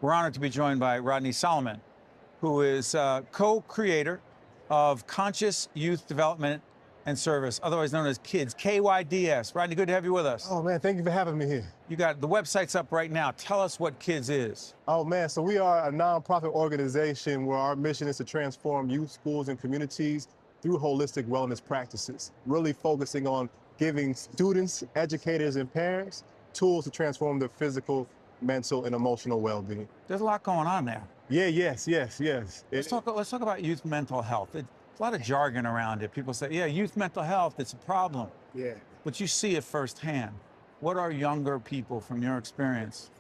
We're honored to be joined by Rodney Salomon, who is co-creator of Conscious Youth Development and Service, otherwise known as KYDS, KYDS. Rodney, good to have you with us. Oh man, thank you for having me here. You got the website's up right now. Tell us what KYDS is. Oh man, so we are a nonprofit organization where our mission is to transform youth, schools, and communities through holistic wellness practices, really focusing on giving students, educators, and parents tools to transform their physical, mental, and emotional well-being. There's a lot going on there. Yeah, yes. Let's talk about youth mental health. There's a lot of jargon around it. People say, yeah, youth mental health, it's a problem. Yeah. But you see it firsthand. What are younger people, from your experience,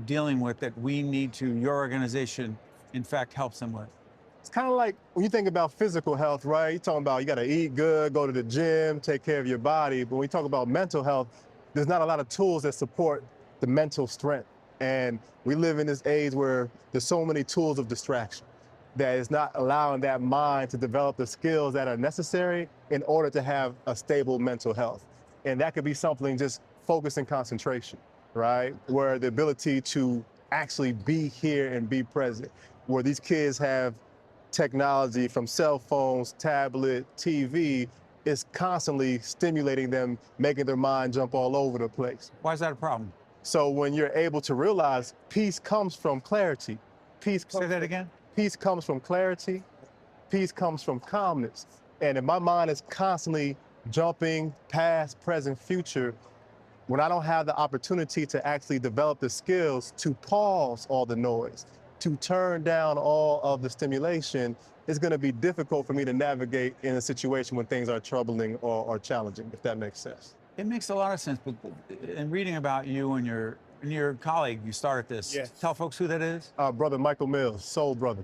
dealing with that we need to, your organization, in fact, helps them with? It's kind of like when you think about physical health, right? You're talking about you got to eat good, go to the gym, take care of your body. But when we talk about mental health, there's not a lot of tools that support the mental strength. And we live in this age where there's so many tools of distraction that is not allowing that mind to develop the skills that are necessary in order to have a stable mental health. And that could be something just focus and concentration, right? Where the ability to actually be here and be present, where these kids have technology from cell phones, tablet, TV, is constantly stimulating them, making their mind jump all over the place. Why is that a problem? So when you're able to realize peace comes from clarity. Say that again? Peace comes from clarity. Peace comes from calmness. And if my mind is constantly jumping past, present, future, when I don't have the opportunity to actually develop the skills to pause all the noise, to turn down all of the stimulation, it's going to be difficult for me to navigate in a situation when things are troubling or challenging, if that makes sense. It makes a lot of sense, but in reading about you and your colleague, you started this. Yes. Tell folks who that is. Brother Michael Mills, soul brother.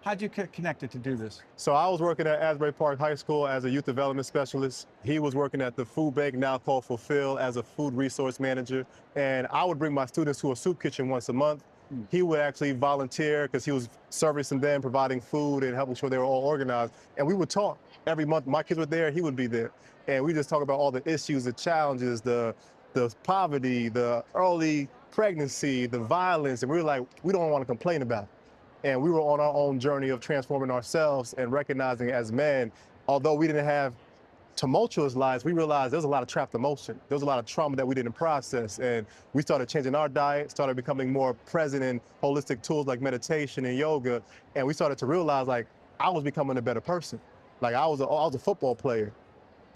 How'd you get connected to do this? So I was working at Asbury Park High School as a youth development specialist. He was working at the food bank, now called Fulfill, as a food resource manager. And I would bring my students to a soup kitchen once a month. He would actually volunteer because he was servicing them, providing food and helping sure they were all organized. And we would talk every month. My kids were there, he would be there. And we just talk about all the issues, the challenges, the poverty, the early pregnancy, the violence. And we were like, we don't want to complain about it. And we were on our own journey of transforming ourselves and recognizing as men, although we didn't have tumultuous lives, we realized there's a lot of trapped emotion. There was a lot of trauma that we didn't process. And we started changing our diet, started becoming more present in holistic tools like meditation and yoga. And we started to realize, like, I was becoming a better person. Like, I was a football player,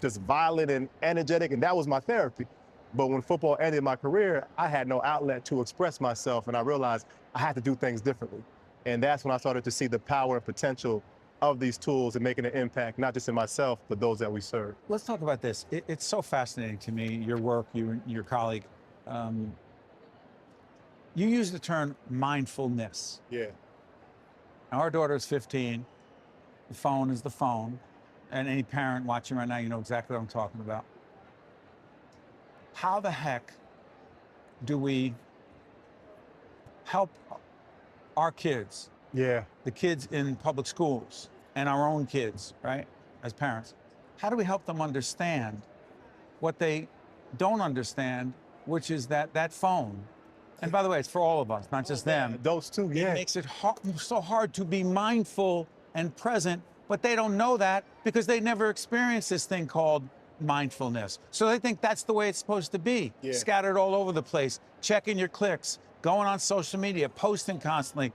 just violent and energetic, and that was my therapy. But when football ended my career, I had no outlet to express myself, and I realized I had to do things differently. And that's when I started to see the power and potential of these tools and making an impact, not just in myself, but those that we serve. Let's talk about this. It's so fascinating to me, your work, you and your colleague. You use the term mindfulness. Yeah. Now, our daughter is 15. The phone is the phone. And any parent watching right now, you know exactly what I'm talking about. How the heck do we help our kids, Yeah. the kids in public schools, and our own kids, right, as parents? How do we help them understand what they don't understand, which is that phone? And by the way, it's for all of us, not just them. Those two, yeah. It makes it so hard to be mindful and present, but they don't know that because they never experienced this thing called mindfulness. So they think that's the way it's supposed to be, Yeah. scattered all over the place, checking your clicks, going on social media, posting constantly.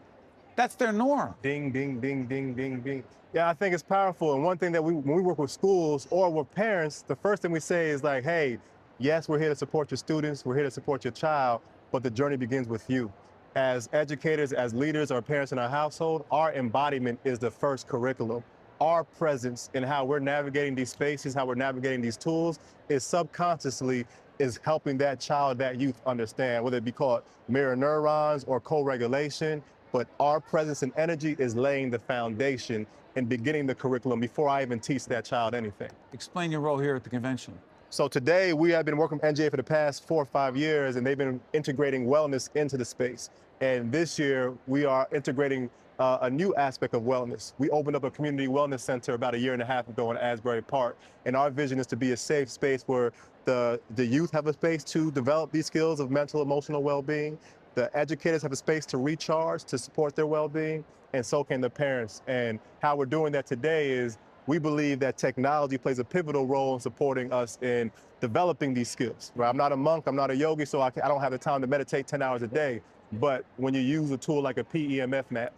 That's their norm. Ding, ding, ding, ding, ding, ding. Yeah, I think it's powerful. And one thing that when we work with schools or with parents, the first thing we say is like, hey, yes, we're here to support your students, we're here to support your child, but the journey begins with you. As educators, as leaders or parents in our household, our embodiment is the first curriculum. Our presence in how we're navigating these spaces, how we're navigating these tools is subconsciously is helping that child, that youth understand, whether it be called mirror neurons or co-regulation, but our presence and energy is laying the foundation and beginning the curriculum before I even teach that child anything. Explain your role here at the convention. So today we have been working with NGA for the past 4 or 5 years, and they've been integrating wellness into the space. And this year we are integrating a new aspect of wellness. We opened up a community wellness center about 1.5 years ago in Asbury Park. And our vision is to be a safe space where the youth have a space to develop these skills of mental, emotional well-being. The educators have a space to recharge, to support their well-being, and so can the parents. And how we're doing that today is we believe that technology plays a pivotal role in supporting us in developing these skills. Right? I'm not a monk, I'm not a yogi, so I don't have the time to meditate 10 hours a day. But when you use a tool like a PEMF mat,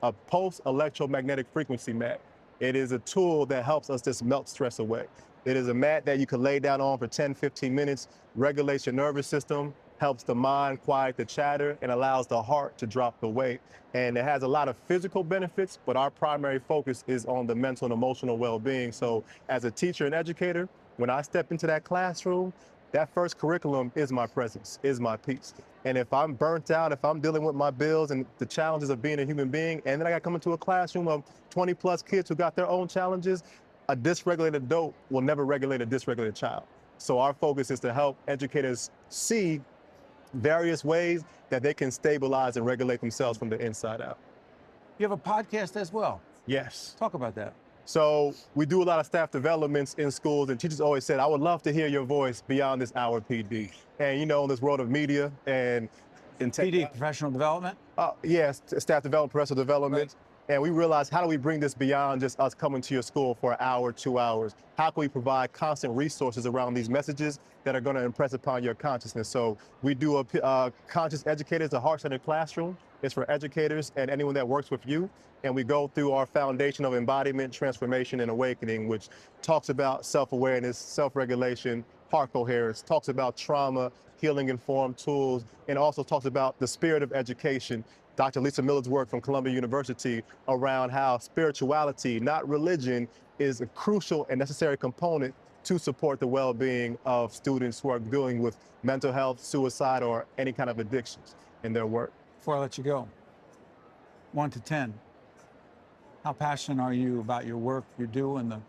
a pulse electromagnetic frequency mat, it is a tool that helps us just melt stress away. It is a mat that you can lay down on for 10, 15 minutes, regulates your nervous system, helps the mind quiet the chatter, and allows the heart to drop the weight. And it has a lot of physical benefits, but our primary focus is on the mental and emotional well-being. So as a teacher and educator, when I step into that classroom, that first curriculum is my presence, is my peace. And if I'm burnt out, if I'm dealing with my bills and the challenges of being a human being, and then I got to come into a classroom of 20 plus kids who got their own challenges, a dysregulated adult will never regulate a dysregulated child. So our focus is to help educators see various ways that they can stabilize and regulate themselves from the inside out. You have a podcast as well. Yes. Talk about that. So we do a lot of staff developments in schools, and teachers always said, I would love to hear your voice beyond this hour PD. And you know, in this world of media and in PD, professional development? Yes, staff development, professional development. Right. And we realized, how do we bring this beyond just us coming to your school for an hour, 2 hours? How can we provide constant resources around these messages that are going to impress upon your consciousness? So we do a Conscious Educators, a heart-centered classroom. It's for educators and anyone that works with you. And we go through our foundation of embodiment, transformation, and awakening, which talks about self-awareness, self-regulation, heart coherence, talks about trauma, healing-informed tools, and also talks about the spirit of education. Dr. Lisa Miller's work from Columbia University around how spirituality, not religion, is a crucial and necessary component to support the well-being of students who are dealing with mental health, suicide, or any kind of addictions in their work. Before I let you go, 1 to 10, how passionate are you about your work you do and the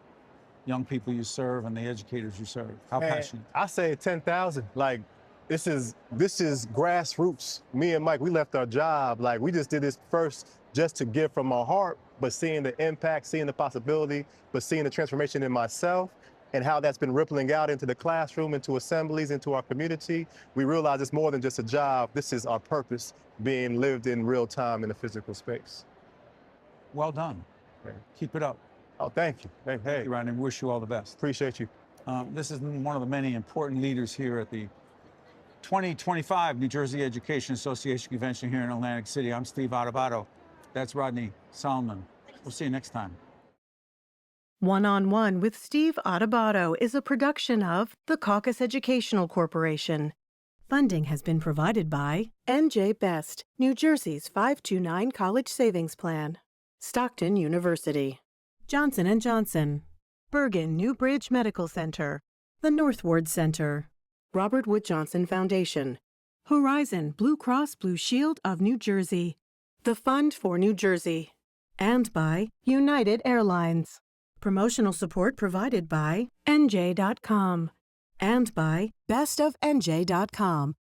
young people you serve and the educators you serve? How passionate? I say 10,000. Like, this is grassroots. Me and Mike, we left our job. Like, we just did this first just to give from our heart, but seeing the impact, seeing the possibility, but seeing the transformation in myself and how that's been rippling out into the classroom, into assemblies, into our community, we realize it's more than just a job. This is our purpose being lived in real time in a physical space. Well done. Okay. Keep it up. Oh, thank you. Thank you, Rodney. Wish you all the best. Appreciate you. This is one of the many important leaders here at the 2025 New Jersey Education Association Convention here in Atlantic City. I'm Steve Adubato. That's Rodney Salomon. We'll see you next time. One-on-One with Steve Adubato is a production of the Caucus Educational Corporation. Funding has been provided by NJ Best, New Jersey's 529 College Savings Plan, Stockton University, Johnson & Johnson, Bergen New Bridge Medical Center, the Northward Center, Robert Wood Johnson Foundation, Horizon Blue Cross Blue Shield of New Jersey, the Fund for New Jersey, and by United Airlines. Promotional support provided by NJ.com and by bestofnj.com,